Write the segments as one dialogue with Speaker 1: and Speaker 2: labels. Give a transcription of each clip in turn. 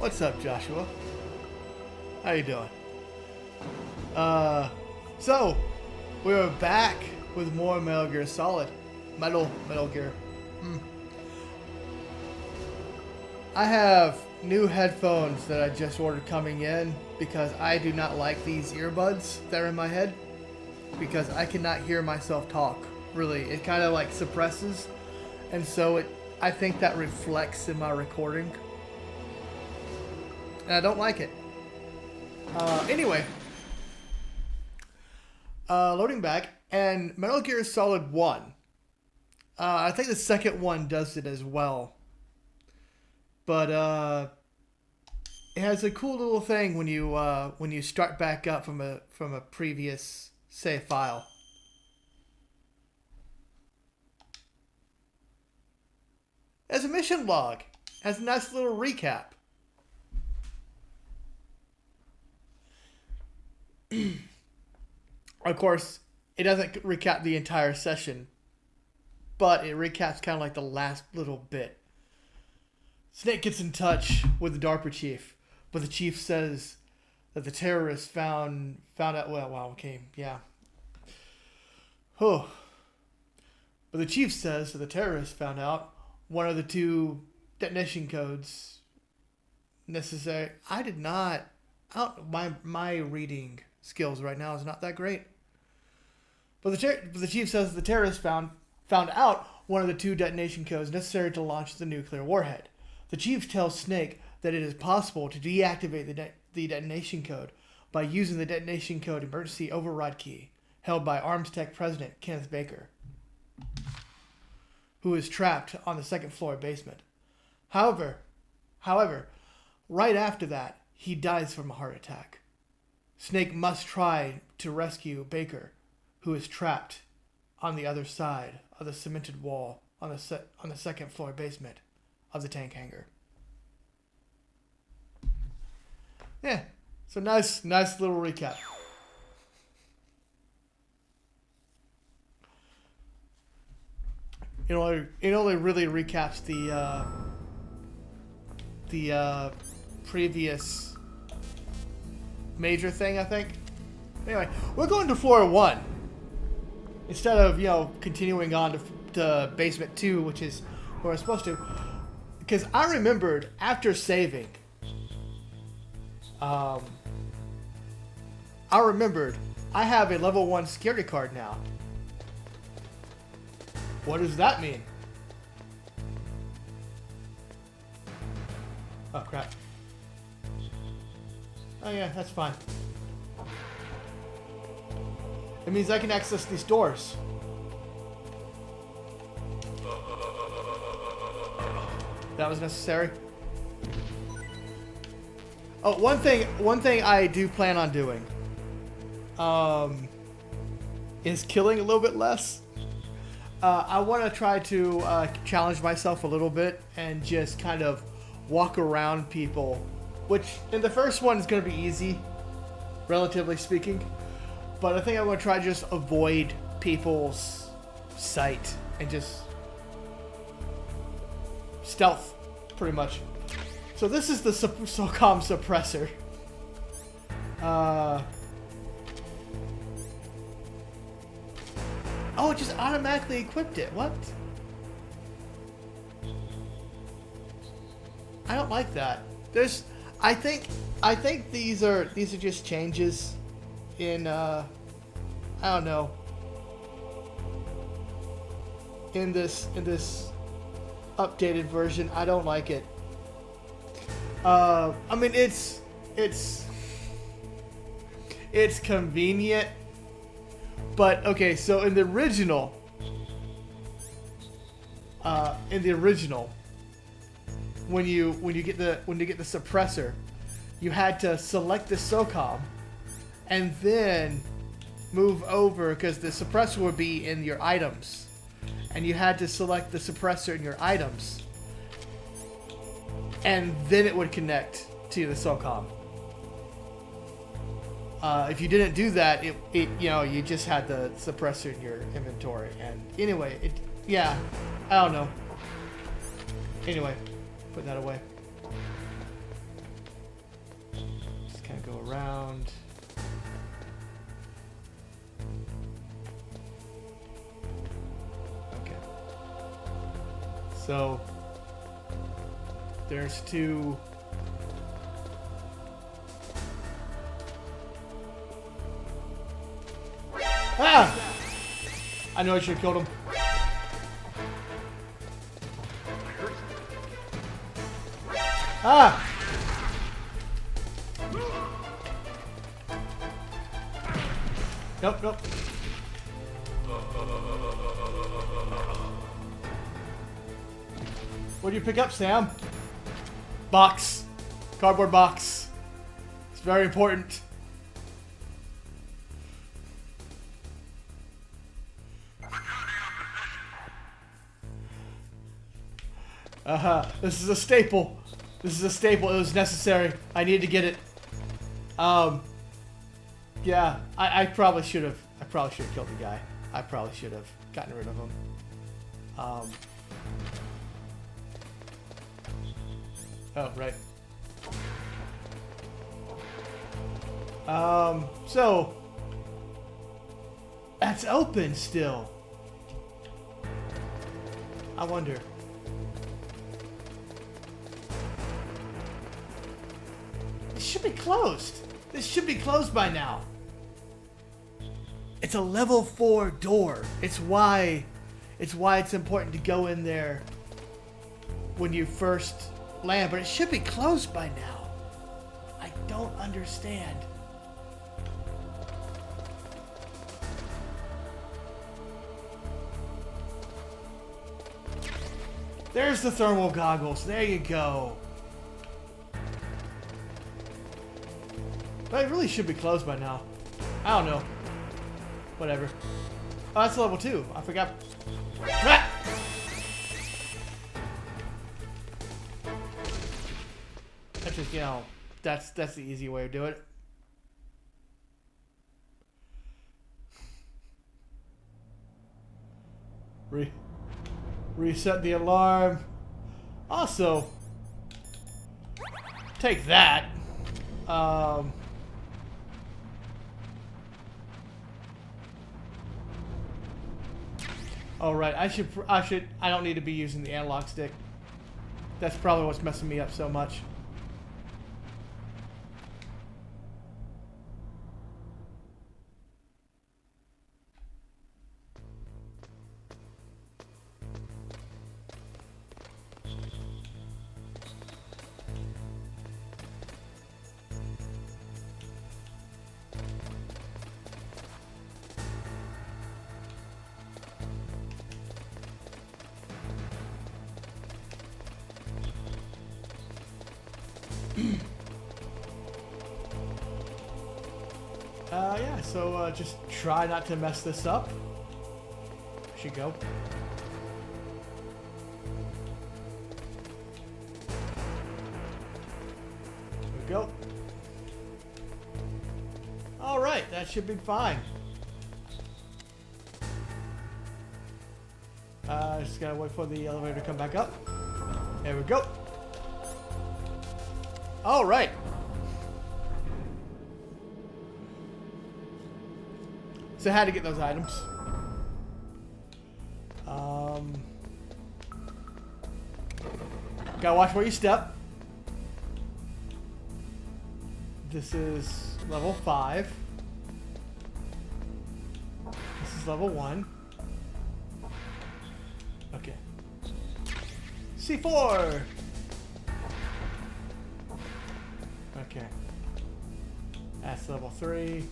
Speaker 1: What's up, Joshua? How you doing? So we're back with more Metal Gear Solid. Metal Gear. I have new headphones that I just ordered coming in because I do not like these earbuds that are in my head because I cannot hear myself talk. Really, it kind of like suppresses, and so I think that reflects in my recording, and I don't like it. Anyway, loading back, and Metal Gear Solid 1. I think the second one does it as well. But it has a cool little thing when you start back up from a previous save file. As a mission log, has a nice little recap. Of course, it doesn't recap the entire session, but it recaps kind of like the last little bit. Snake gets in touch with the DARPA chief, but the chief says that the terrorists found out. Well, wow, okay, yeah. Oh. But the chief says that the terrorists found out one of the two detonation codes necessary. I did not. My reading skills right now is not that great. But the chief says that the terrorists found out one of the two detonation codes necessary to launch the nuclear warhead. The chief tells Snake that it is possible to deactivate the detonation code by using the detonation code emergency override key held by ArmsTech president Kenneth Baker, who is trapped on the second floor basement. However, right after that, he dies from a heart attack. Snake must try to rescue Baker, who is trapped on the other side of the cemented wall on the second floor basement of the tank hangar. Yeah, so nice little recap. It only really recaps the previous major thing, I think. Anyway, we're going to floor 1 instead of continuing on to basement 2, which is where we're supposed to. Because I remembered after saving, I have a level 1 security card now. What does that mean? Oh, crap. Oh, yeah, that's fine. It means I can access these doors. That was necessary. Oh, one thing I do plan on doing is killing a little bit less. I want to try to challenge myself a little bit and just kind of walk around people, which in the first one is going to be easy, relatively speaking. But I think I'm going to try to just avoid people's sight and just stealth, pretty much. So this is the SOCOM suppressor. Oh, it just automatically equipped it. What? I don't like that. I think these are just changes in I don't know. In this updated version, I don't like it. I mean, it's convenient, but okay. So in the original, when you get the suppressor, you had to select the SOCOM, and then move over because the suppressor would be in your items, and you had to select the suppressor in your items. And then it would connect to the SOCOM. If you didn't do that, you just had the suppressor in your inventory. And anyway, I don't know. Anyway, put that away. kind of go around. Okay. So there's two. Ah! I know I should have killed him. Ah! Nope, nope. What do you pick up, Sam? Box. Cardboard box. It's very important. This is a staple. This is a staple. It was necessary. I need to get it. Yeah, I probably should have. I probably should have killed the guy. I probably should have gotten rid of him. Oh, right. So that's open still. I wonder. This should be closed. This should be closed by now. It's a level 4 door. It's why it's important to go in there when you first land, but it should be closed by now. I don't understand. There's the thermal goggles. There you go. But it really should be closed by now. I don't know. Whatever. Oh, that's level 2. I forgot. Ah! That's just, you know, that's the easy way to do it. Reset the alarm. Also, take that. Oh right, I don't need to be using the analog stick. That's probably what's messing me up so much. Yeah, so just try not to mess this up. Should go. There we go. Alright, that should be fine. Just gotta wait for the elevator to come back up. There we go. Alright. So I had to get those items. Gotta watch where you step. This is level 5. This is level 1. Okay. C4! Okay. That's level 3.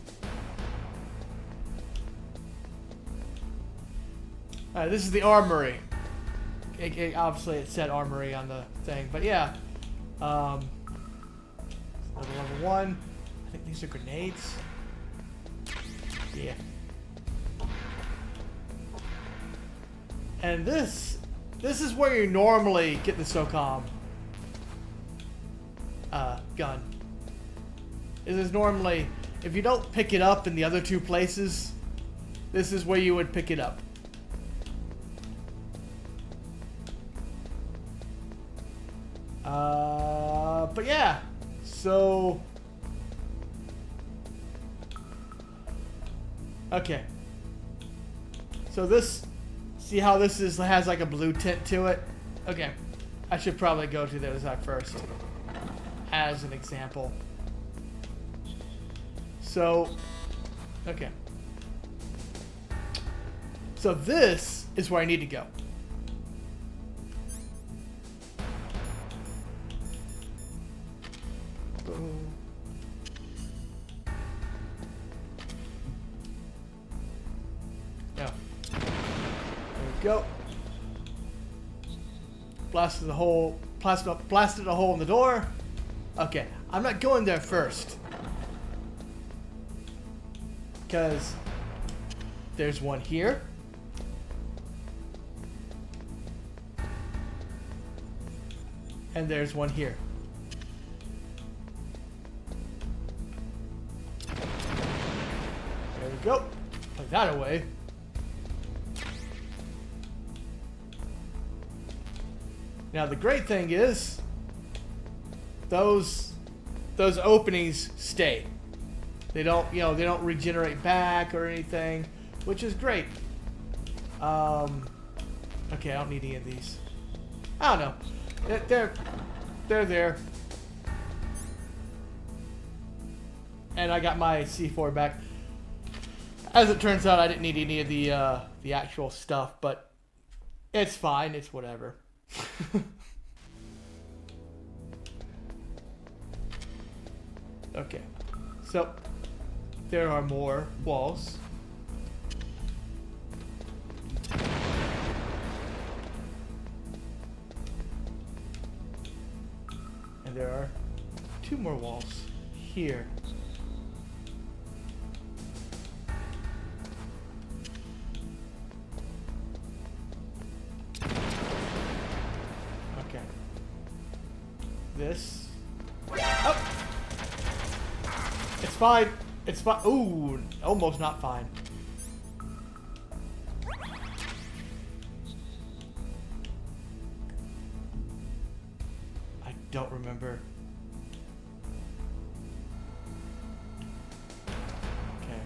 Speaker 1: This is the armory. Obviously, it said armory on the thing, but yeah. Level 1. I think these are grenades. Yeah. And this is where you normally get the SOCOM gun. This is normally, if you don't pick it up in the other 2 places, this is where you would pick it up. But yeah, so Okay. So this, see how this has like a blue tint to it? Okay. I should probably go to the other side first, as an example. So, okay. So this is where I need to go. Boom. Now, there we go. Blasted a hole in the door. Okay, I'm not going there first, because there's one here. And there's one here. There we go. Put that away. Now the great thing is, those openings stay. They don't, they don't regenerate back or anything, which is great. Okay, I don't need any of these. I don't know. They're there. And I got my C4 back. As it turns out, I didn't need any of the actual stuff, but it's fine. It's whatever. Okay. So there are more walls. And there are 2 more walls here. Okay. This. Oh! It's fine. It's fine. Ooh, almost not fine. I don't remember. Okay.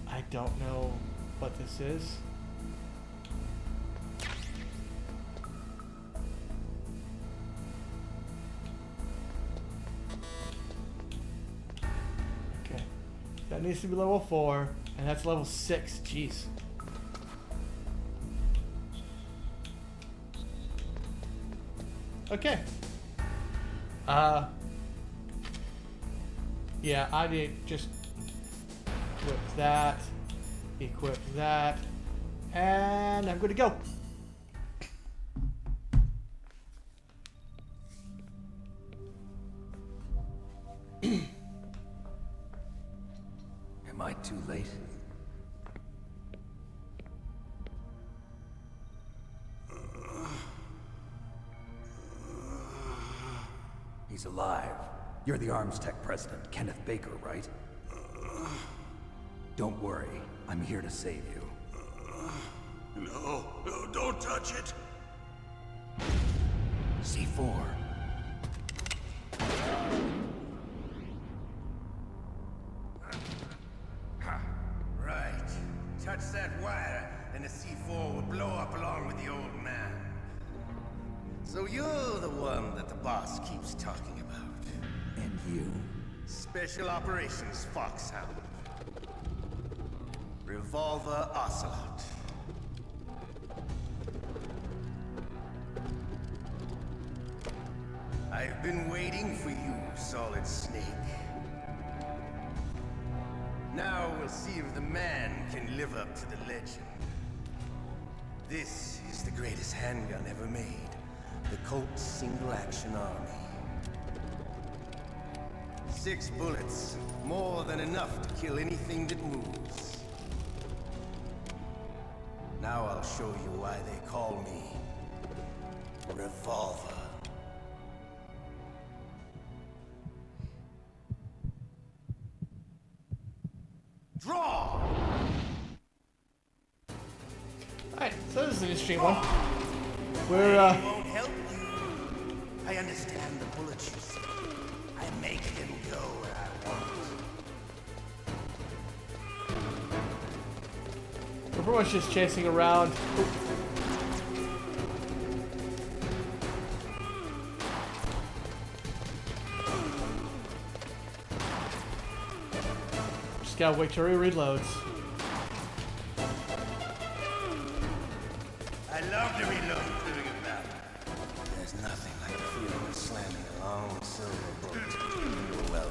Speaker 1: I don't know what this is. Okay. That needs to be level 4, and that's level 6. Jeez. Okay. Yeah, I need just equip that, and I'm good to go.
Speaker 2: Am I too late? He's alive. You're the Arms Tech president, Kenneth Baker, right? Don't worry. I'm here to save you.
Speaker 3: No, don't touch it.
Speaker 2: C4.
Speaker 3: Right. Touch that wire, and the C4 will blow up along with the old man. So you're the one that the boss keeps talking about.
Speaker 2: And you.
Speaker 3: Special Operations Foxhound. Revolver Ocelot. I've been waiting for you, Solid Snake. Now we'll see if the man can live up to the legend. This is the greatest handgun ever made. The Colt Single Action Army. 6 bullets, more than enough to kill anything that moves. Now I'll show you why they call me Revolver. Draw!
Speaker 1: is an interesting one. We're
Speaker 3: It won't help you. I understand the bullets you see. I make them go where I want.
Speaker 1: we're pretty much just chasing around. Just gotta wait till he reloads.
Speaker 3: I love to reload during a battle. There's nothing like the feeling of slamming a long silver bullet into your well.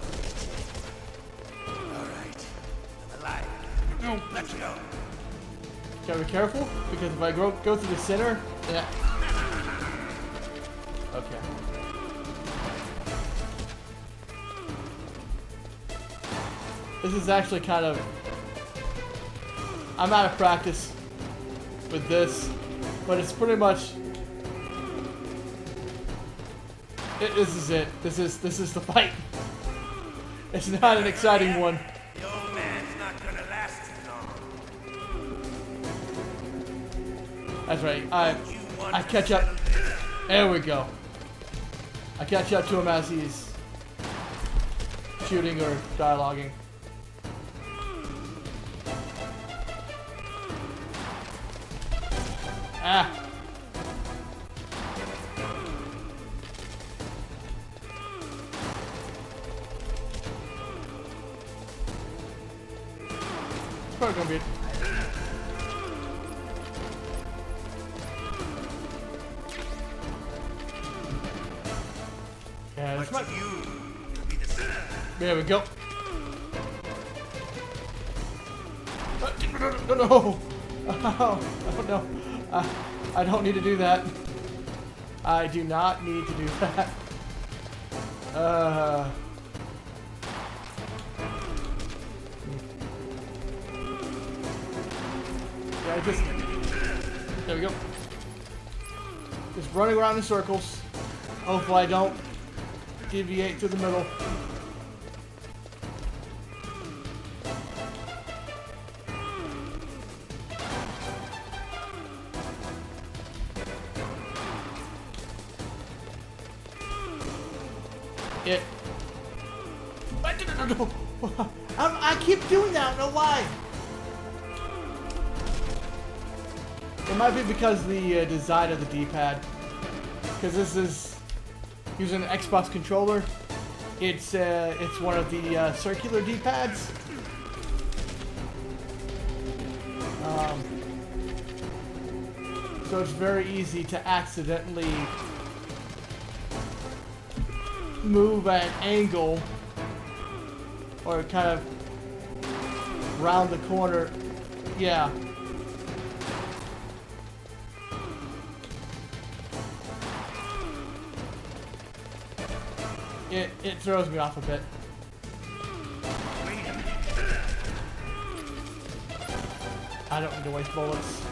Speaker 3: All right, I'm alive.
Speaker 1: No.
Speaker 3: Let's go.
Speaker 1: Gotta be careful, because if I go through the center, yeah. Okay. This is actually kind of... I'm out of practice with this, but it's pretty much... This is it. This is the fight. It's not an exciting one.
Speaker 3: The old man's not gonna last too long.
Speaker 1: That's right. I catch up. There we go. I catch up to him as he's shooting or dialoguing. Ah. It's probably gonna be. Yeah, this might.
Speaker 3: But you will be the same.
Speaker 1: There we go. No. Oh no. I don't need to do that. I do not need to do that. Yeah, just... There we go. Just running around in circles. Hopefully I don't deviate to the middle. It. I keep doing that. I don't know why. It might be because the design of the D-pad. Because this is using an Xbox controller. It's one of the circular D-pads. So it's very easy to accidentally move at an angle or kind of round the corner. Yeah. It throws me off a bit. I don't need to waste bullets.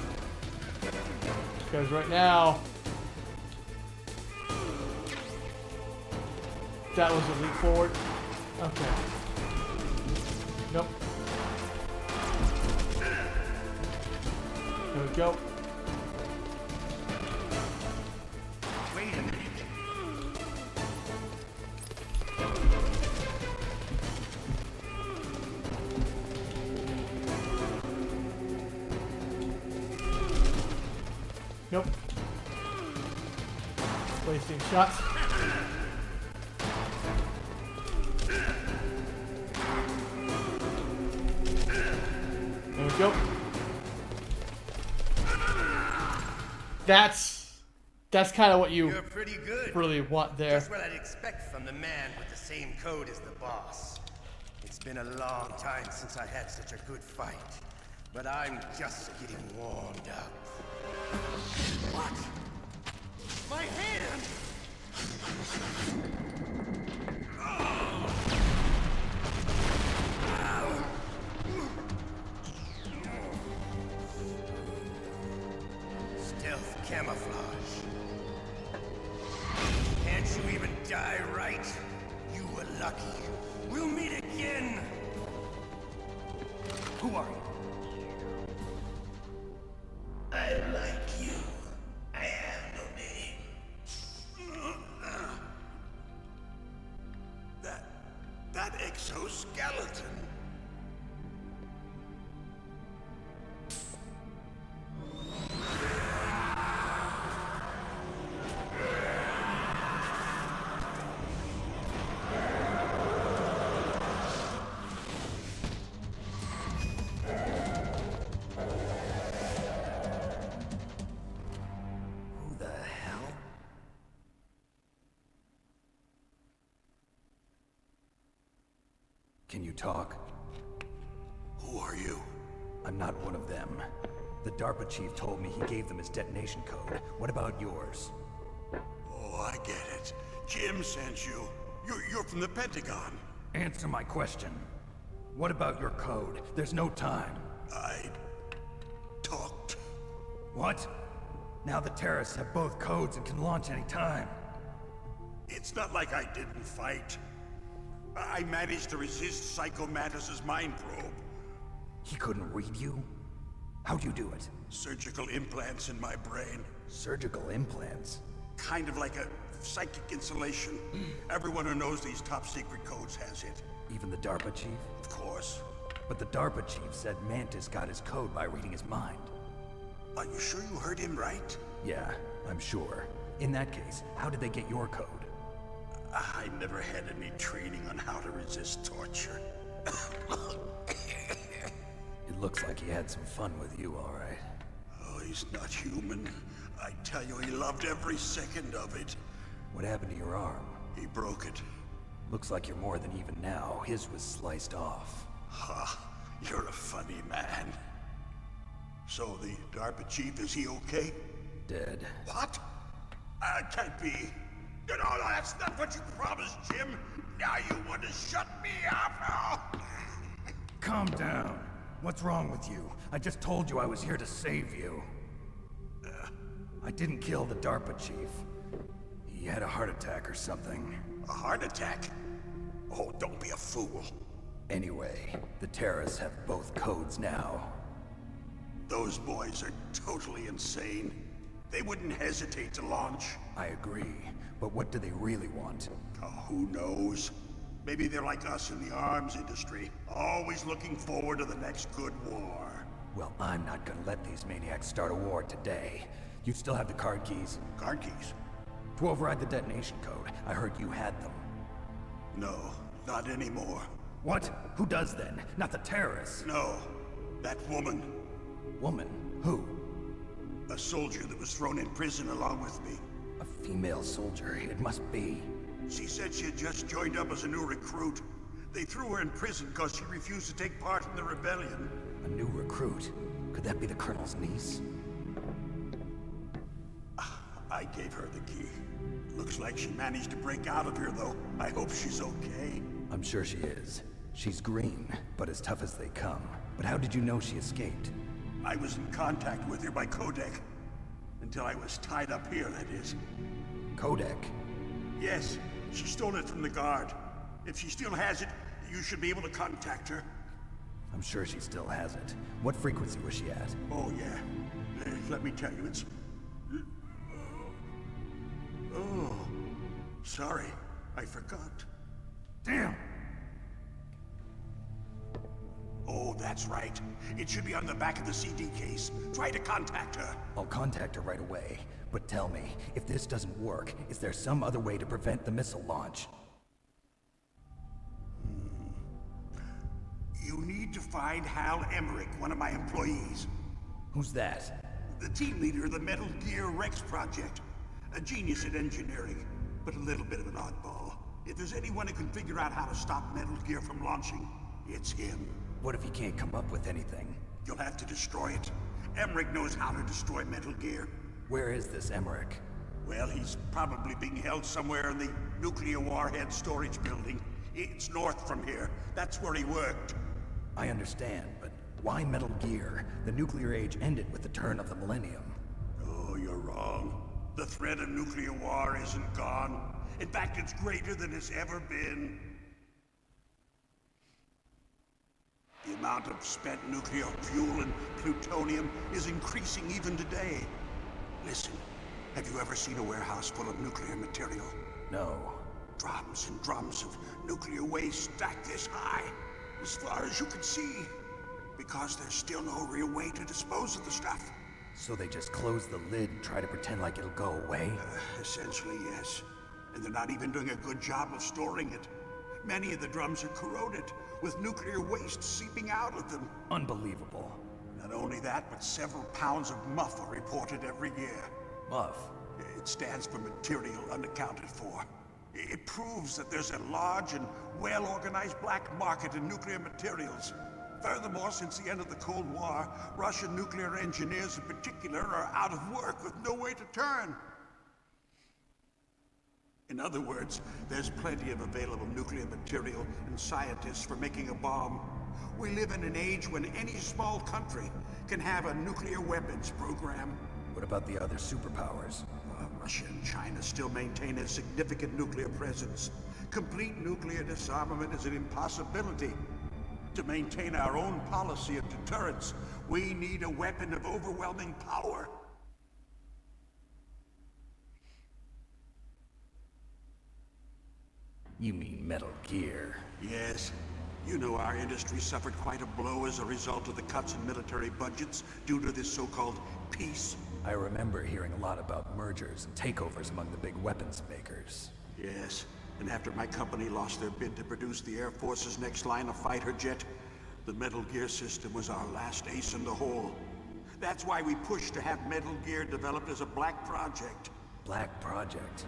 Speaker 1: Because right now that was a leap forward. Okay. Nope. There we go.
Speaker 3: Wait a minute.
Speaker 1: Nope. Wasting shots. There we go. That's kind of what you
Speaker 3: You're pretty good.
Speaker 1: really want there.
Speaker 3: Just what I'd expect from the man with the same code as the boss. It's been a long time since I had such a good fight, but I'm just getting warmed up. What? My hand! Stealth camouflage. Can't you even die right? You were lucky. We'll meet again! Who are you? I like you. Exoskeleton?
Speaker 2: Who the hell? Can you talk?
Speaker 3: Who are you?
Speaker 2: I'm not one of them. The DARPA chief told me he gave them his detonation code. What about yours?
Speaker 3: Oh, I get it. Jim sent you. You're from the Pentagon.
Speaker 2: Answer my question. What about your code? There's no time.
Speaker 3: I talked.
Speaker 2: What? Now the terrorists have both codes and can launch any time.
Speaker 3: It's not like I didn't fight. I managed to resist Psycho Mantis's mind probe.
Speaker 2: He couldn't read you? How'd you do it?
Speaker 3: Surgical implants in my brain.
Speaker 2: Surgical implants?
Speaker 3: Kind of like a psychic insulation. Everyone who knows these top secret codes has it.
Speaker 2: Even the DARPA chief?
Speaker 3: Of course.
Speaker 2: But the DARPA chief said Mantis got his code by reading his mind.
Speaker 3: Are you sure you heard him right?
Speaker 2: Yeah, I'm sure. In that case, how did they get your code?
Speaker 3: I never had any training on how to resist torture.
Speaker 2: It looks like he had some fun with you, all right.
Speaker 3: Oh, he's not human. I tell you, he loved every second of it.
Speaker 2: What happened to your arm?
Speaker 3: He broke it.
Speaker 2: Looks like you're more than even now. His was sliced off.
Speaker 3: Ha, you're a funny man. So the DARPA chief, is he okay?
Speaker 2: Dead.
Speaker 3: What? Can't be. No, that's not what you promised, Jim. Now you want to shut me up?
Speaker 2: Calm down. What's wrong with you? I just told you I was here to save you. I didn't kill the DARPA chief. He had a heart attack or something.
Speaker 3: A heart attack? Oh, don't be a fool.
Speaker 2: Anyway, the terrorists have both codes now.
Speaker 3: Those boys are totally insane. They wouldn't hesitate to launch.
Speaker 2: I agree, but what do they really want?
Speaker 3: Oh, who knows? Maybe they're like us in the arms industry, always looking forward to the next good war.
Speaker 2: Well, I'm not gonna let these maniacs start a war today. You still have the card keys?
Speaker 3: Card keys?
Speaker 2: To override the detonation code. I heard you had them.
Speaker 3: No, not anymore.
Speaker 2: What? Who does then? Not the terrorists.
Speaker 3: No, that woman.
Speaker 2: Woman? Who?
Speaker 3: A soldier that was thrown in prison along with me.
Speaker 2: A female soldier. It must be.
Speaker 3: She said she had just joined up as a new recruit. They threw her in prison because she refused to take part in the rebellion.
Speaker 2: A new recruit? Could that be the Colonel's niece?
Speaker 3: I gave her the key. Looks like she managed to break out of here, though. I hope she's okay.
Speaker 2: I'm sure she is. She's green, but as tough as they come. But how did you know she escaped?
Speaker 3: I was in contact with her by codec. Until I was tied up here, that is.
Speaker 2: Codec?
Speaker 3: Yes, she stole it from the guard. If she still has it, you should be able to contact her.
Speaker 2: I'm sure she still has it. What frequency was she at?
Speaker 3: Oh, yeah. Let me tell you, it's... Oh, sorry. I forgot.
Speaker 2: Damn!
Speaker 3: Oh, that's right. It should be on the back of the CD case. Try to contact her.
Speaker 2: I'll contact her right away. But tell me, if this doesn't work, is there some other way to prevent the missile launch?
Speaker 3: You need to find Hal Emmerich, one of my employees.
Speaker 2: Who's that?
Speaker 3: The team leader of the Metal Gear Rex project. A genius at engineering, but a little bit of an oddball. If there's anyone who can figure out how to stop Metal Gear from launching, it's him.
Speaker 2: What if he can't come up with anything?
Speaker 3: You'll have to destroy it. Emmerich knows how to destroy Metal Gear.
Speaker 2: Where is this Emmerich?
Speaker 3: Well, he's probably being held somewhere in the nuclear warhead storage building. It's north from here. That's where he worked.
Speaker 2: I understand, but why Metal Gear? The nuclear age ended with the turn of the millennium.
Speaker 3: Oh, you're wrong. The threat of nuclear war isn't gone. In fact, it's greater than it's ever been. The amount of spent nuclear fuel and plutonium is increasing even today. Listen, have you ever seen a warehouse full of nuclear material?
Speaker 2: No.
Speaker 4: Drums and drums of nuclear waste stacked this high, as far as you can see. Because there's still no real way to dispose of the stuff.
Speaker 2: So they just close the lid and try to pretend like it'll go away?
Speaker 4: Essentially, yes. And they're not even doing a good job of storing it. Many of the drums are corroded, with nuclear waste seeping out of them.
Speaker 2: Unbelievable.
Speaker 4: Not only that, but several pounds of MUF are reported every year.
Speaker 2: MUF?
Speaker 4: It stands for material unaccounted for. It proves that there's a large and well-organized black market in nuclear materials. Furthermore, since the end of the Cold War, Russian nuclear engineers in particular are out of work with no way to turn. In other words, there's plenty of available nuclear material and scientists for making a bomb. We live in an age when any small country can have a nuclear weapons program.
Speaker 2: What about the other superpowers?
Speaker 4: Russia and China still maintain a significant nuclear presence. Complete nuclear disarmament is an impossibility. To maintain our own policy of deterrence, we need a weapon of overwhelming power.
Speaker 2: You mean Metal Gear?
Speaker 4: Yes. You know our industry suffered quite a blow as a result of the cuts in military budgets due to this so-called peace.
Speaker 2: I remember hearing a lot about mergers and takeovers among the big weapons makers.
Speaker 4: Yes. And after my company lost their bid to produce the Air Force's next line of fighter jet, the Metal Gear system was our last ace in the hole. That's why we pushed to have Metal Gear developed as a black project.
Speaker 2: Black project?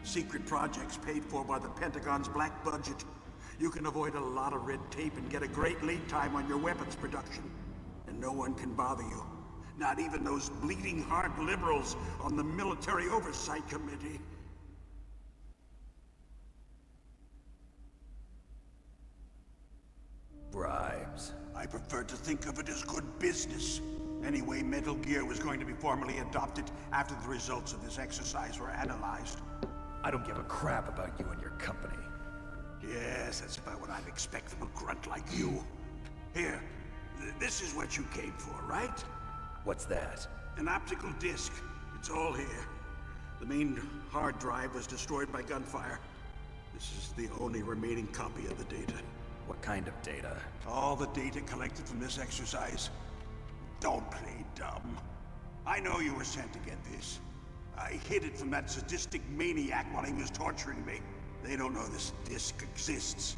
Speaker 4: Secret projects paid for by the Pentagon's black budget. You can avoid a lot of red tape and get a great lead time on your weapons production. And no one can bother you. Not even those bleeding heart liberals on the Military Oversight Committee.
Speaker 2: Bribes.
Speaker 4: I prefer to think of it as good business. Anyway, Metal Gear was going to be formally adopted after the results of this exercise were analyzed.
Speaker 2: I don't give a crap about you and your company.
Speaker 4: Yes, that's about what I'd expect from a grunt like you. Here, this is what you came for, right?
Speaker 2: What's that?
Speaker 4: An optical disc. It's all here. The main hard drive was destroyed by gunfire. This is the only remaining copy of the data.
Speaker 2: What kind of data?
Speaker 4: All the data collected from this exercise. Don't play dumb. I know you were sent to get this. I hid it from that sadistic maniac while he was torturing me. They don't know this disc exists.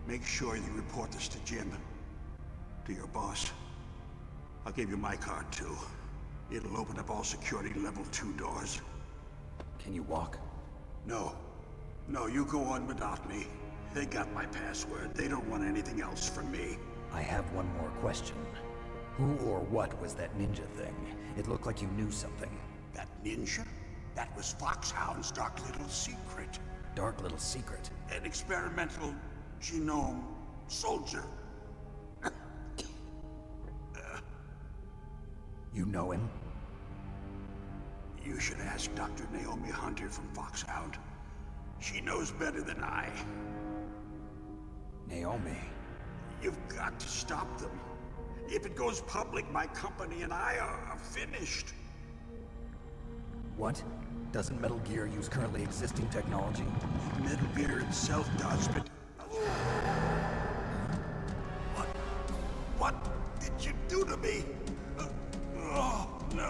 Speaker 4: Make sure you report this to Jim. To your boss. I'll give you my card too. It'll open up all security level 2 doors.
Speaker 2: Can you walk?
Speaker 4: No. No, you go on without me. They got my password. They don't want anything else from me.
Speaker 2: I have one more question. Who or what was that ninja thing? It looked like you knew something.
Speaker 4: That ninja? That was Foxhound's dark little secret.
Speaker 2: Dark little secret?
Speaker 4: An experimental genome soldier.
Speaker 2: You know him?
Speaker 4: You should ask Dr. Naomi Hunter from Foxhound. She knows better than I.
Speaker 2: Naomi?
Speaker 4: You've got to stop them. If it goes public, my company and I are finished.
Speaker 2: What? Doesn't Metal Gear use currently existing technology?
Speaker 4: Metal Gear itself does, but... What did you do to me? Oh, no.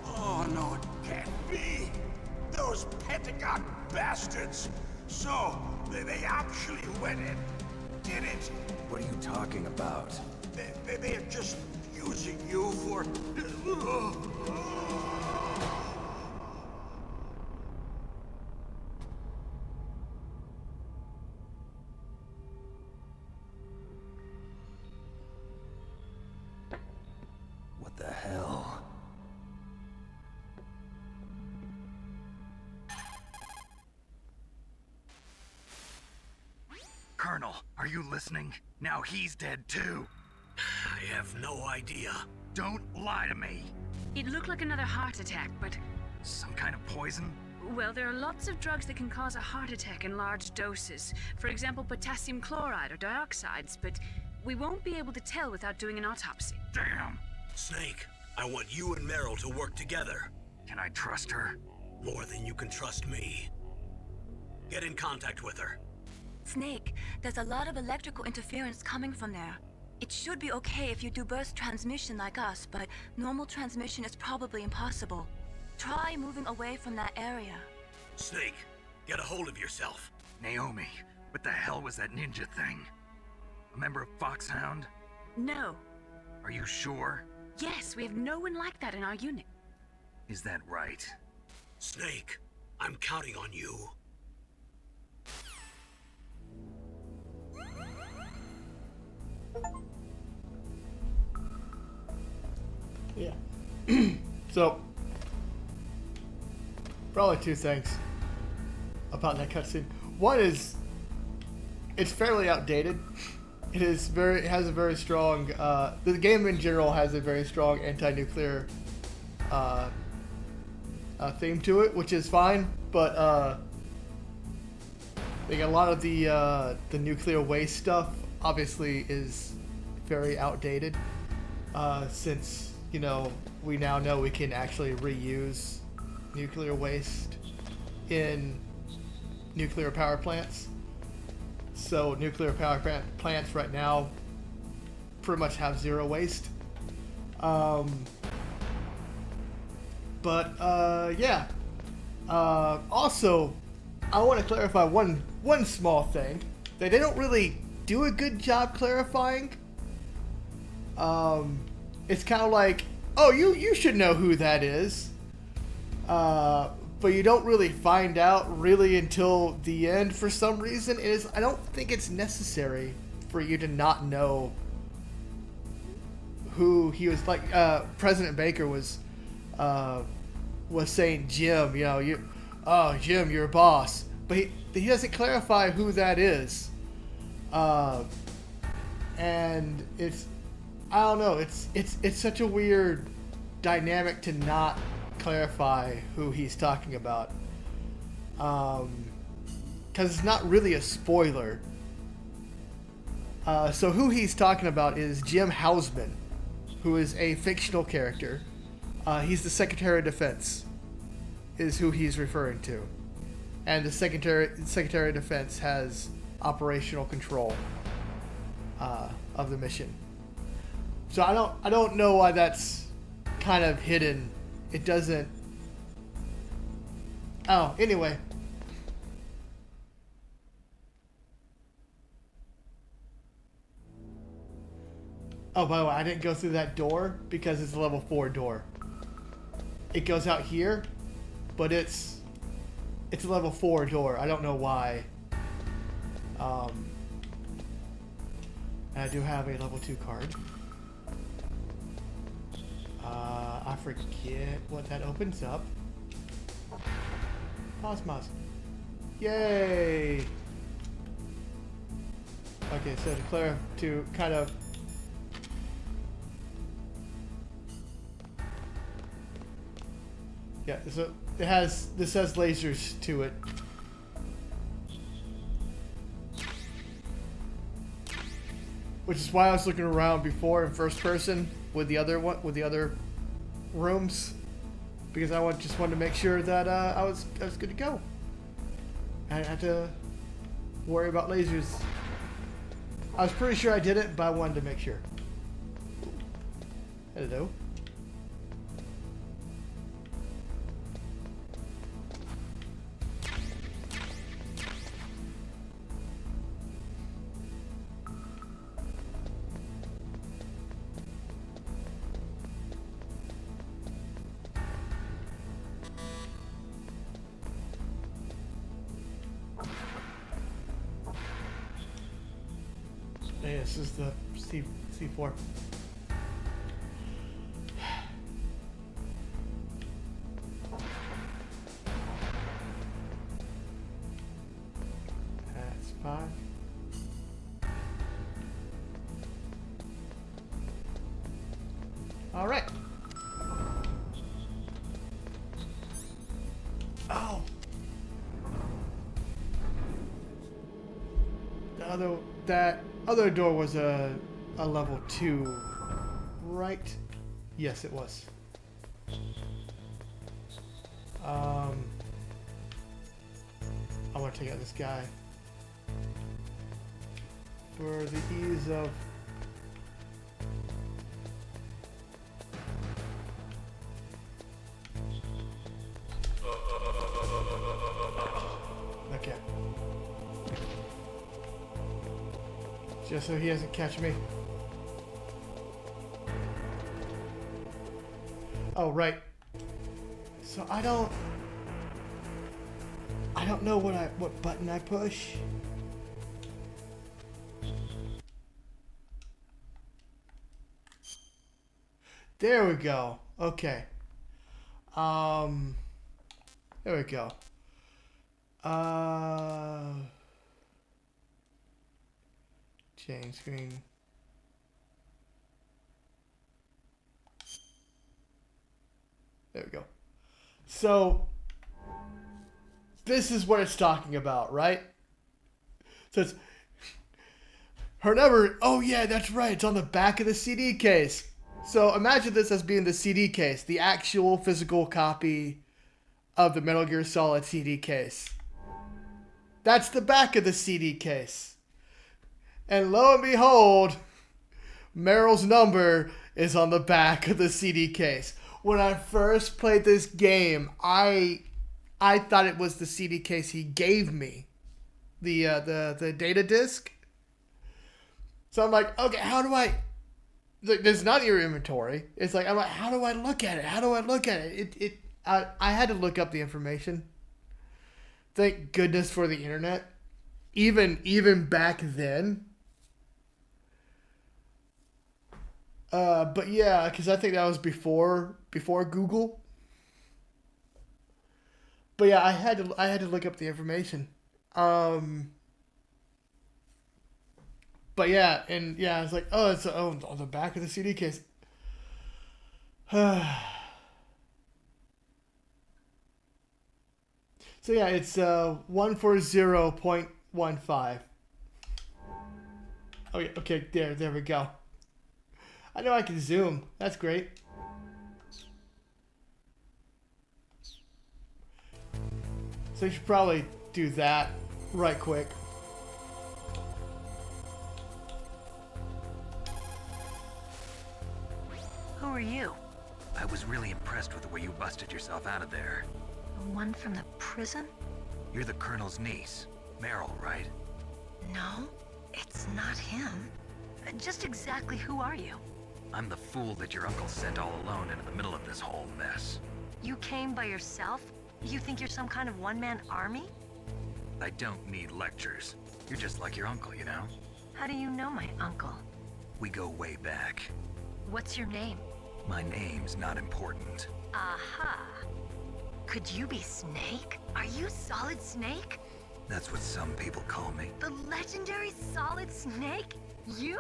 Speaker 4: Oh, no, it can't be. Those Pentagon bastards. So, they actually went and did it.
Speaker 2: What are you talking about?
Speaker 4: They're just using you for...
Speaker 2: What the hell?
Speaker 5: Colonel, are you listening? Now he's dead too.
Speaker 6: I have no idea.
Speaker 5: Don't lie to me.
Speaker 7: It looked like another heart attack, but...
Speaker 5: Some kind of poison?
Speaker 7: Well, there are lots of drugs that can cause a heart attack in large doses. For example, potassium chloride or dioxides, but we won't be able to tell without doing an autopsy.
Speaker 5: Damn.
Speaker 6: Snake, I want you and Meryl to work together.
Speaker 5: Can I trust her?
Speaker 6: More than you can trust me. Get in contact with her.
Speaker 8: Snake, there's a lot of electrical interference coming from there. It should be okay if you do burst transmission like us, but normal transmission is probably impossible. Try moving away from that area.
Speaker 6: Snake, get a hold of yourself.
Speaker 5: Naomi, what the hell was that ninja thing? A member of Foxhound?
Speaker 7: No.
Speaker 5: Are you sure?
Speaker 7: Yes, we have no one like that in our unit.
Speaker 5: Is that right?
Speaker 6: Snake, I'm counting on you.
Speaker 1: Yeah. So, probably two things about that cutscene. One is, it's fairly outdated. It has a very strong. The game in general has a very strong anti-nuclear theme to it, which is fine. But like a lot of the nuclear waste stuff obviously is very outdated. Since we now know we can actually reuse nuclear waste in nuclear power plants. So nuclear power plants right now pretty much have zero waste. Yeah. Also, I want to clarify one small thing that they don't really do a good job clarifying. It's kind of like, oh, you should know who that is. But you don't really find out really until the end for some reason. I don't think it's necessary for you to not know who he was. Like President Baker was saying, Jim, Jim, you're a boss, but he doesn't clarify who that is. And I don't know. It's such a weird dynamic to not clarify who he's talking about, because it's not really a spoiler. So who he's talking about is Jim Hausman, who is a fictional character. He's the Secretary of Defense, is who he's referring to, and the Secretary of Defense has operational control of the mission. So I don't know why that's kind of hidden. It doesn't. Oh, anyway. Oh, by the way, I didn't go through that door because it's a level 4 door. It goes out here, but it's a level 4 door. I don't know why. I do have a level 2 card. I forget what that opens up. Cosmos. Yay! Okay, so to kind of yeah, so this has lasers to it. Which is why I was looking around before in first person with the other rooms, because I just wanted to make sure that I was good to go. I didn't have to worry about lasers. I was pretty sure I did it, but I wanted to make sure. Hello. Hey, this is the C4. That's 5. All right. Oh. That other door was a level 2, right? Yes, it was. I want to take out this guy. For the ease of... Okay. Just so he doesn't catch me. Oh, right. So I don't know what button I push. There we go. Okay. There we go. Change screen. There we go. So this is what it's talking about, right? So it's her number. Oh yeah, that's right. It's on the back of the CD case. So imagine this as being the CD case, the actual physical copy of the Metal Gear Solid CD case. That's the back of the CD case. And lo and behold, Meryl's number is on the back of the CD case. When I first played this game, I thought it was the CD case he gave me, the data disc. So I'm like, okay, how do I? There's not your inventory. It's like I'm like, how do I look at it? How do I look at it? I had to look up the information. Thank goodness for the internet. Even back then. But yeah, because I think that was before Google. But yeah, I had to look up the information. But yeah, and yeah, I was like, oh, it's on the back of the CD case. So yeah, it's 140.15. Oh yeah, okay, there we go. I know I can zoom. That's great. So you should probably do that right quick.
Speaker 8: Who are you?
Speaker 5: I was really impressed with the way you busted yourself out of there.
Speaker 8: The one from the prison?
Speaker 5: You're the Colonel's niece, Meryl, right?
Speaker 8: No, it's not him. Just exactly who are you?
Speaker 5: I'm the fool that your uncle sent all alone into the middle of this whole mess.
Speaker 8: You came by yourself? You think you're some kind of one-man army?
Speaker 5: I don't need lectures. You're just like your uncle, you know?
Speaker 8: How do you know my uncle?
Speaker 5: We go way back.
Speaker 8: What's your name?
Speaker 5: My name's not important.
Speaker 8: Aha. Could you be Snake? Are you Solid Snake?
Speaker 5: That's what some people call me.
Speaker 8: The legendary Solid Snake? You?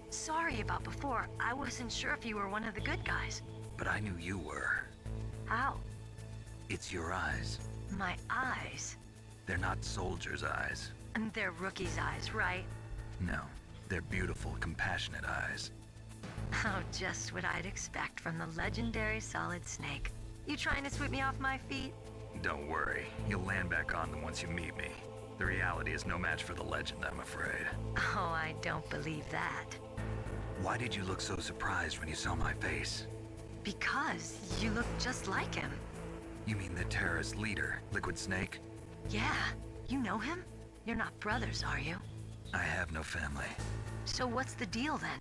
Speaker 8: Sorry about before. I wasn't sure if you were one of the good guys.
Speaker 5: But I knew you were.
Speaker 8: How?
Speaker 5: It's your eyes.
Speaker 8: My eyes?
Speaker 5: They're not soldiers' eyes.
Speaker 8: And they're rookies' eyes, right?
Speaker 5: No, they're beautiful, compassionate eyes.
Speaker 8: Oh, just what I'd expect from the legendary Solid Snake. You trying to sweep me off my feet?
Speaker 5: Don't worry, you'll land back on them once you meet me. The reality is no match for the legend, I'm afraid.
Speaker 8: Oh, I don't believe that.
Speaker 5: Why did you look so surprised when you saw my face?
Speaker 8: Because you look just like him.
Speaker 5: You mean the terrorist leader, Liquid Snake?
Speaker 8: Yeah, you know him? You're not brothers, are you?
Speaker 5: I have no family.
Speaker 8: So what's the deal then?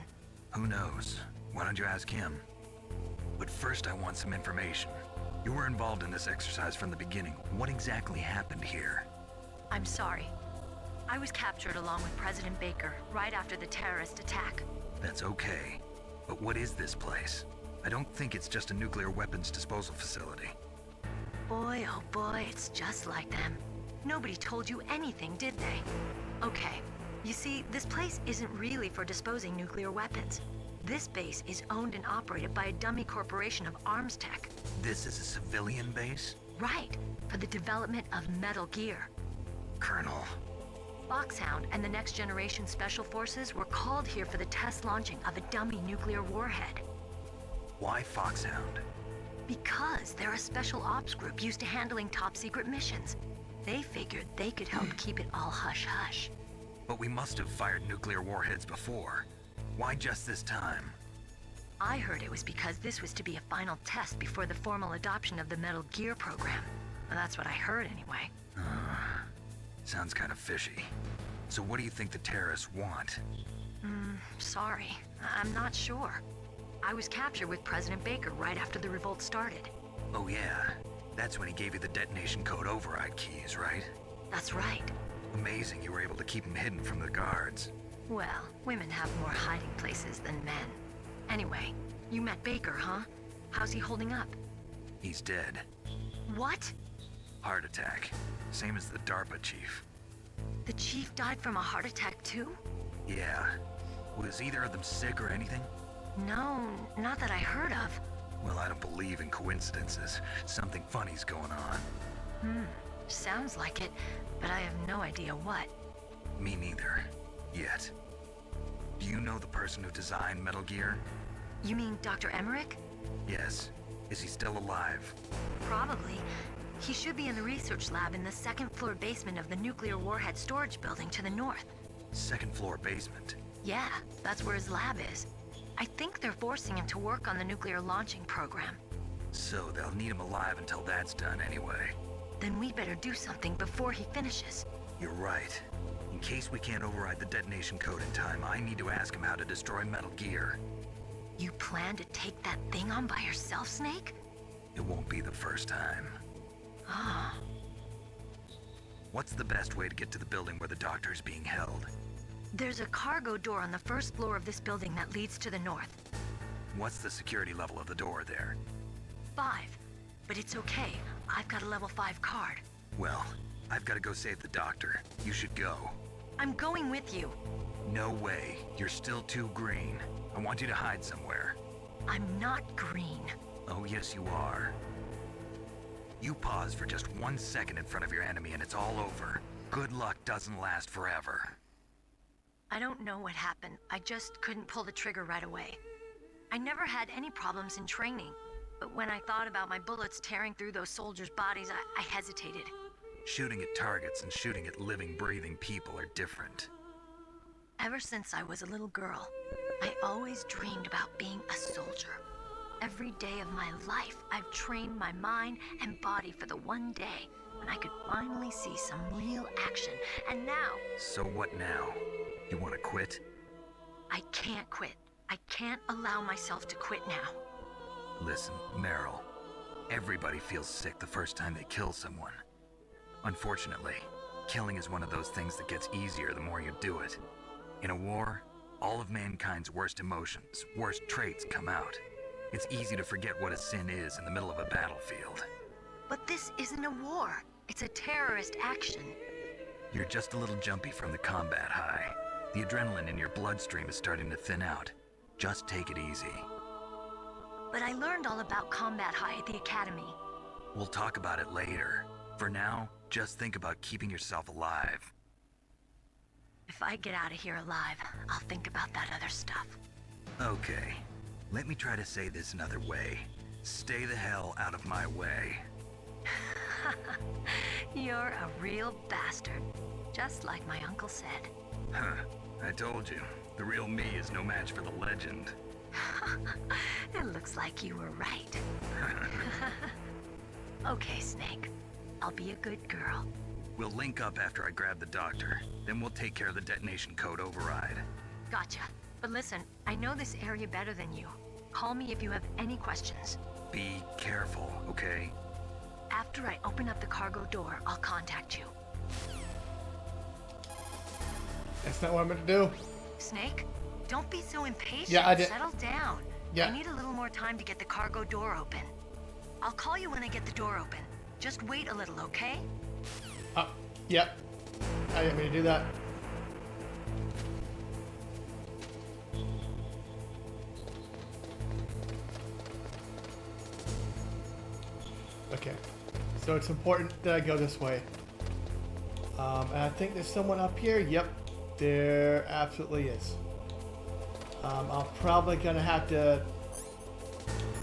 Speaker 5: Who knows? Why don't you ask him? But first I want some information. You were involved in this exercise from the beginning. What exactly happened here?
Speaker 8: I'm sorry. I was captured along with President Baker right after the terrorist attack.
Speaker 5: That's okay. But what is this place? I don't think it's just a nuclear weapons disposal facility.
Speaker 8: Boy, oh boy, it's just like them. Nobody told you anything, did they? Okay, you see, this place isn't really for disposing nuclear weapons. This base is owned and operated by a dummy corporation of arms tech.
Speaker 5: This is a civilian base?
Speaker 8: Right, for the development of Metal Gear.
Speaker 5: Colonel.
Speaker 8: Foxhound and the Next Generation Special Forces were called here for the test launching of a dummy nuclear warhead.
Speaker 5: Why Foxhound?
Speaker 9: Because they're a special ops group used to handling top-secret missions. They figured they could help keep it all hush-hush.
Speaker 5: But we must have fired nuclear warheads before. Why just this time?
Speaker 9: I heard it was because this was to be a final test before the formal adoption of the Metal Gear program. Well, that's what I heard anyway.
Speaker 5: Sounds kind of fishy. So what do you think the terrorists want?
Speaker 9: Sorry. I'm not sure. I was captured with President Baker right after the revolt started.
Speaker 5: Oh yeah, that's when he gave you the detonation code override keys, right?
Speaker 9: That's right.
Speaker 5: Amazing you were able to keep him hidden from the guards.
Speaker 9: Well, women have more hiding places than men. Anyway, you met Baker, huh? How's he holding up?
Speaker 5: He's dead.
Speaker 9: What?
Speaker 5: Heart attack. Same as the DARPA chief.
Speaker 9: The chief died from a heart attack too?
Speaker 5: Yeah. Was either of them sick or anything?
Speaker 9: No, not that I heard of.
Speaker 5: Well, I don't believe in coincidences. Something funny's going on.
Speaker 9: Sounds like it, but I have no idea what.
Speaker 5: Me neither. Yet. Do you know the person who designed Metal Gear?
Speaker 9: You mean Dr. Emmerich?
Speaker 5: Yes. Is he still alive?
Speaker 9: Probably. He should be in the research lab in the second-floor basement of the nuclear warhead storage building to the north.
Speaker 5: Second floor basement?
Speaker 9: Yeah, that's where his lab is. I think they're forcing him to work on the nuclear launching program.
Speaker 5: So they'll need him alive until that's done anyway.
Speaker 9: Then we better do something before he finishes.
Speaker 5: You're right. In case we can't override the detonation code in time, I need to ask him how to destroy Metal Gear.
Speaker 9: You plan to take that thing on by yourself, Snake?
Speaker 5: It won't be the first time.
Speaker 9: Ah.
Speaker 5: What's the best way to get to the building where the doctor's being held?
Speaker 9: There's a cargo door on the first floor of this building that leads to the north.
Speaker 5: What's the security level of the door there?
Speaker 9: 5. But it's okay. I've got a level 5 card.
Speaker 5: Well, I've got to go save the doctor. You should go.
Speaker 9: I'm going with you.
Speaker 5: No way. You're still too green. I want you to hide somewhere.
Speaker 9: I'm not green.
Speaker 5: Oh, yes, you are. You pause for just 1 second in front of your enemy and it's all over. Good luck doesn't last forever.
Speaker 9: I don't know what happened. I just couldn't pull the trigger right away. I never had any problems in training, but when I thought about my bullets tearing through those soldiers' bodies, I hesitated.
Speaker 5: Shooting at targets and shooting at living, breathing people are different.
Speaker 9: Ever since I was a little girl, I always dreamed about being a soldier. Every day of my life, I've trained my mind and body for the one day when I could finally see some real action, and now...
Speaker 5: So what now? You want to quit?
Speaker 9: I can't quit. I can't allow myself to quit now.
Speaker 5: Listen, Meryl. Everybody feels sick the first time they kill someone. Unfortunately, killing is one of those things that gets easier the more you do it. In a war, all of mankind's worst emotions, worst traits come out. It's easy to forget what a sin is in the middle of a battlefield.
Speaker 9: But this isn't a war. It's a terrorist action.
Speaker 5: You're just a little jumpy from the combat high. The adrenaline in your bloodstream is starting to thin out. Just take it easy.
Speaker 9: But I learned all about combat high at the academy.
Speaker 5: We'll talk about it later. For now, just think about keeping yourself alive.
Speaker 9: If I get out of here alive, I'll think about that other stuff.
Speaker 5: Okay. Let me try to say this another way. Stay the hell out of my way.
Speaker 9: You're a real bastard. Just like my uncle said.
Speaker 5: Huh. I told you. The real me is no match for the legend.
Speaker 9: It looks like you were right. Okay, Snake. I'll be a good girl.
Speaker 5: We'll link up after I grab the doctor. Then we'll take care of the detonation code override.
Speaker 9: Gotcha. But listen, I know this area better than you. Call me if you have any questions.
Speaker 5: Be careful, okay?
Speaker 9: After I open up the cargo door, I'll contact you.
Speaker 1: That's not what I'm going to do.
Speaker 9: Snake, don't be so impatient.
Speaker 1: Yeah, I did.
Speaker 9: Settle down.
Speaker 1: Yeah.
Speaker 9: I need a little more time to get the cargo door open. I'll call you when I get the door open. Just wait a little, okay?
Speaker 1: Yep. I didn't mean to do that. Okay. So it's important that I go this way. And I think there's someone up here. Yep. There absolutely is. I'm probably going to have to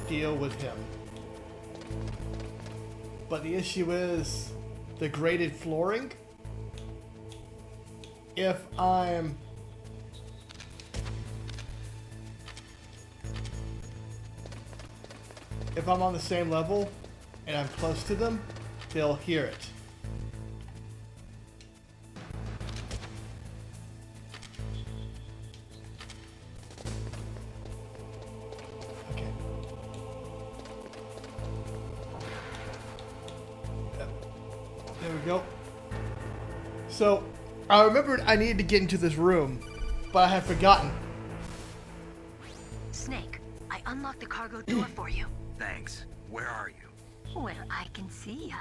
Speaker 1: deal with him. But the issue is the graded flooring. If I'm on the same level and I'm close to them, they'll hear it. Okay. There we go. So, I remembered I needed to get into this room, but I had forgotten.
Speaker 9: Snake, I unlocked the cargo door for you.
Speaker 5: Thanks. Where are you?
Speaker 9: Well, I can see ya.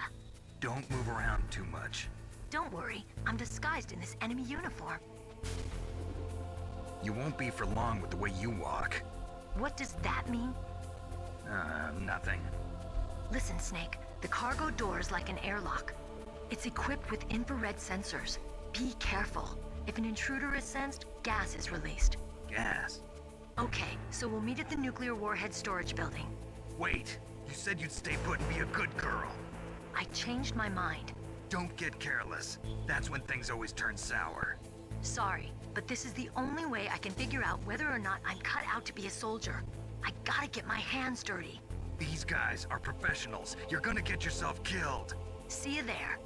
Speaker 5: Don't move around too much.
Speaker 9: Don't worry, I'm disguised in this enemy uniform.
Speaker 5: You won't be for long with the way you walk.
Speaker 9: What does that mean?
Speaker 5: Nothing.
Speaker 9: Listen, Snake, the cargo door is like an airlock. It's equipped with infrared sensors. Be careful. If an intruder is sensed, gas is released.
Speaker 5: Gas?
Speaker 9: Okay, so we'll meet at the nuclear warhead storage building.
Speaker 5: Wait, you said you'd stay put and be a good girl.
Speaker 9: I changed my mind.
Speaker 5: Don't get careless. That's when things always turn sour.
Speaker 9: Sorry, but this is the only way I can figure out whether or not I'm cut out to be a soldier. I gotta get my hands dirty.
Speaker 5: These guys are professionals. You're gonna get yourself killed.
Speaker 9: See you there.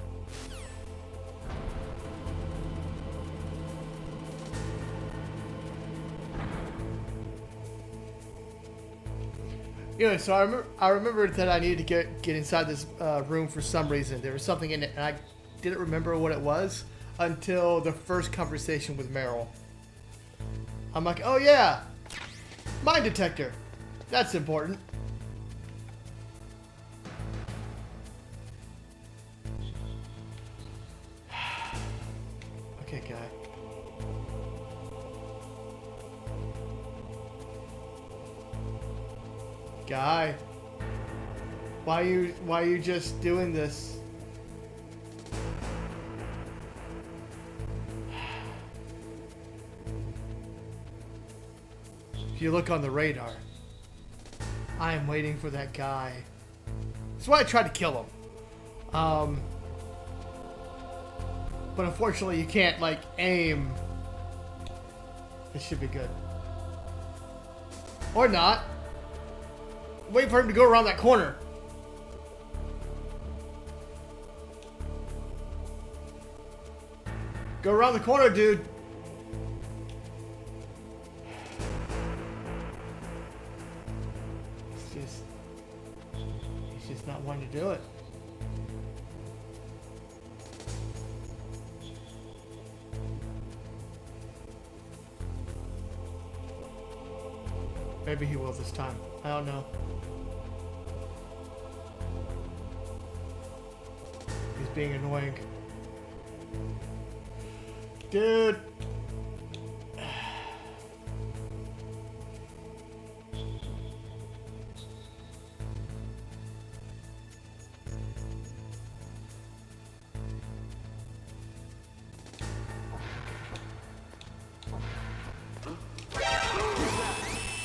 Speaker 1: Yeah, so I remembered that I needed to get inside this room for some reason. There was something in it, and I didn't remember what it was until the first conversation with Meryl. I'm like, oh yeah, mine detector. That's important. Okay, guy. Guy, why are you just doing this? If you look on the radar, I am waiting for that guy. That's why I tried to kill him. But unfortunately you can't like aim. This should be good. Or not. Wait for him to go around that corner. Go around the corner, dude. He's just not wanting to do it. Maybe he will this time. I don't know. He's being annoying. Dude.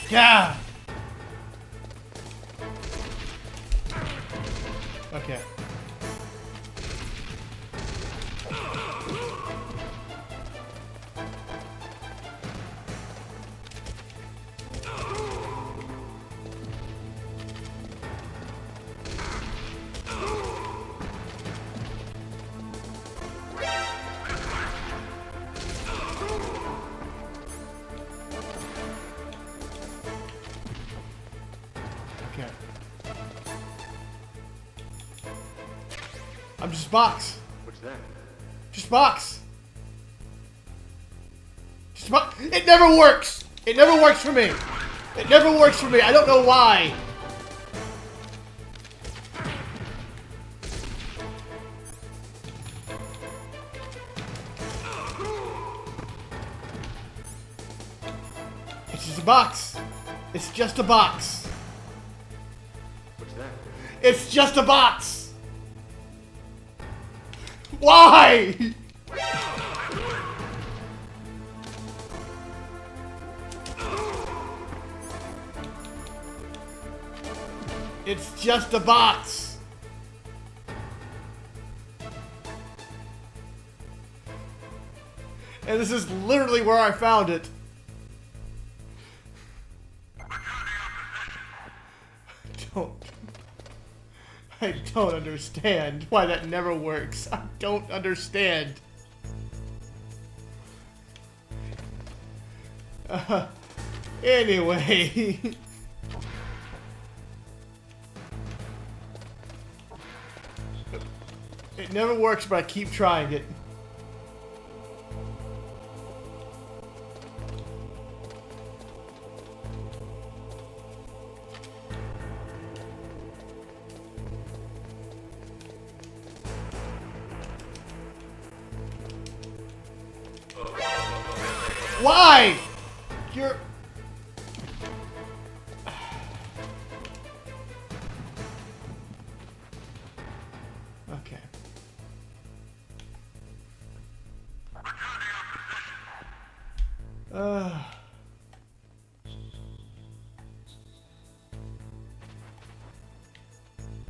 Speaker 1: Yeah. Okay. Okay. I'm just box.
Speaker 10: What's that?
Speaker 1: Just box. Just box. It never works. It never works for me. It never works for me. I don't know why. It's just a box. It's just a box.
Speaker 10: What's that?
Speaker 1: It's just a box. Why? It's just a box. And this is literally where I found it. I don't understand why that never works. I don't understand. Anyway. It never works, but I keep trying it. Why? You're... Okay.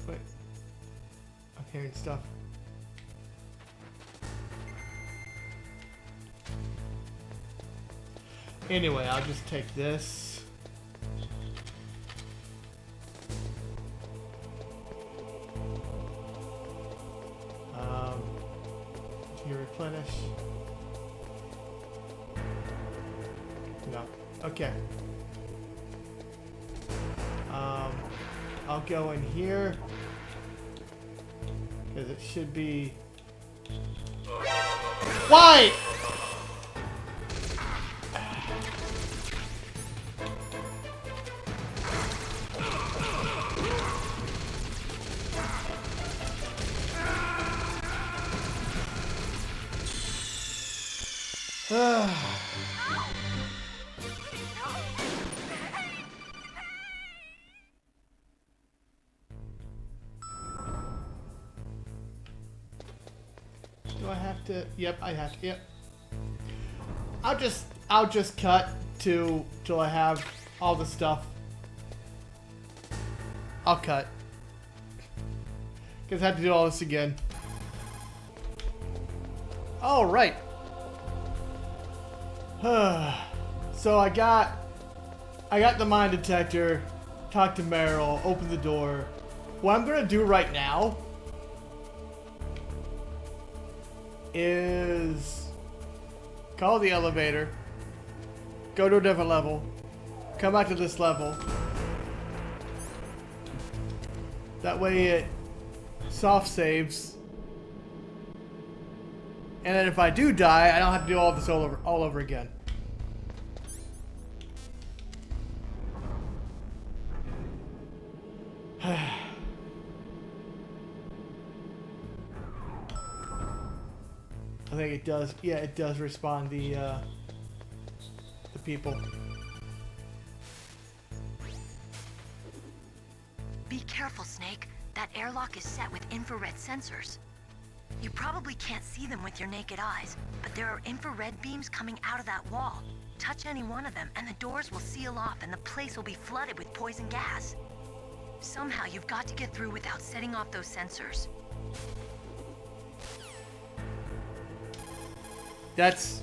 Speaker 1: Wait. I'm hearing stuff. Anyway, I'll just take this. Can you replenish? No. Okay. I'll go in here. Because it should be... Why? Do I have to? Yep, I have to. Yep. I'll just cut till I have all the stuff. I'll cut. Because I have to do all this again. All right. So I got the mine detector, talked to Meryl, opened the door. What I'm gonna do right now is call the elevator, go to a different level, come back to this level. That way it soft saves. And then if I do die, I don't have to do all this all over again. I think it does. Yeah, it does respawn the people.
Speaker 9: Be careful, Snake. That airlock is set with infrared sensors. You probably can't see them with your naked eyes, but there are infrared beams coming out of that wall. Touch any one of them and the doors will seal off and the place will be flooded with poison gas. Somehow you've got to get through without setting off those sensors.
Speaker 1: That's...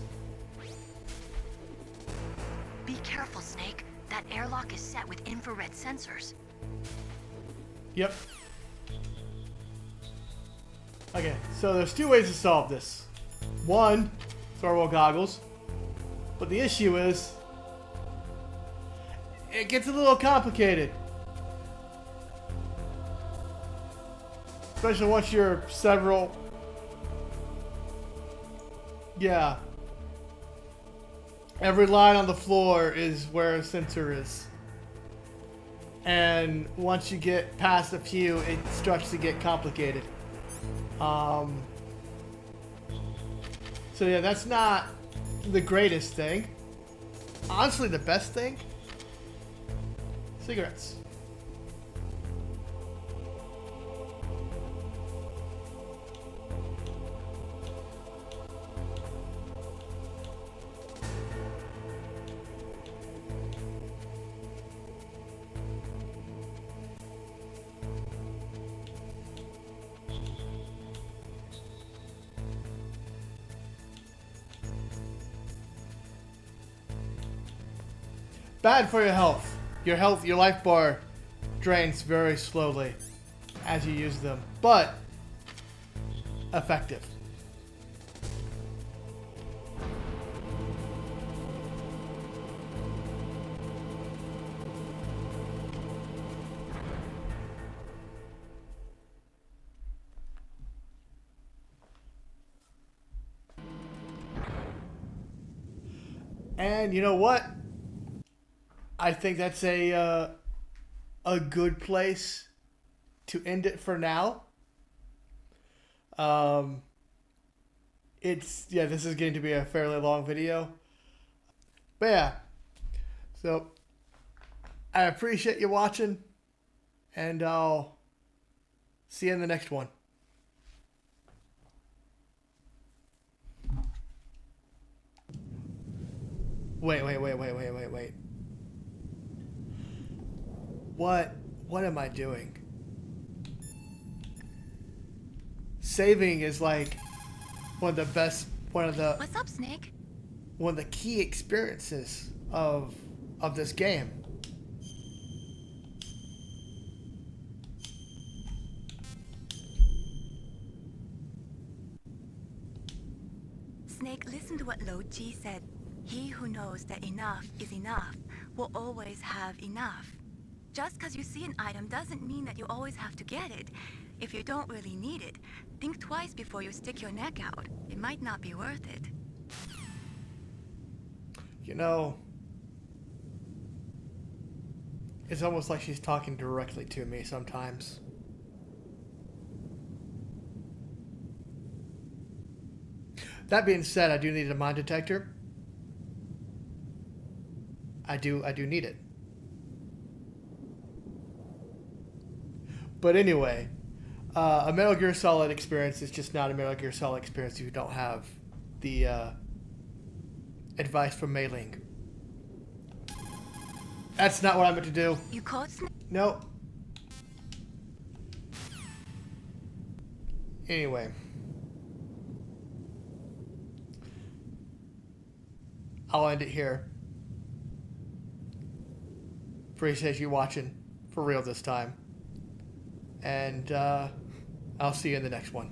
Speaker 9: Be careful, Snake. That airlock is set with infrared sensors.
Speaker 1: Yep. Okay, so there's two ways to solve this. One, thermal goggles. But the issue is, it gets a little complicated. Especially once you're several... Yeah. Every line on the floor is where a sensor is. And once you get past a few, it starts to get complicated. So yeah, that's not the greatest thing. Honestly, the best thing? Cigarettes. Bad for your health. Your life bar drains very slowly as you use them, but effective. And you know what? I think that's a good place to end it for now. This is getting to be a fairly long video. But yeah. So I appreciate you watching, and I'll see you in the next one. Wait. What am I doing? Saving is like one of the
Speaker 8: What's up, Snake?
Speaker 1: One of the key experiences of this game.
Speaker 8: Snake, listen to what Lo Ji said. He who knows that enough is enough will always have enough. Just because you see an item doesn't mean that you always have to get it. If you don't really need it, think twice before you stick your neck out. It might not be worth it.
Speaker 1: You know, it's almost like she's talking directly to me sometimes. That being said, I do need a mine detector. I do need it. But anyway, a Metal Gear Solid experience is just not a Metal Gear Solid experience if you don't have the advice from Mei Ling. That's not what I meant to do.
Speaker 8: You caught Snake?
Speaker 1: Nope. Anyway. I'll end it here. Appreciate you watching for real this time. And I'll see you in the next one.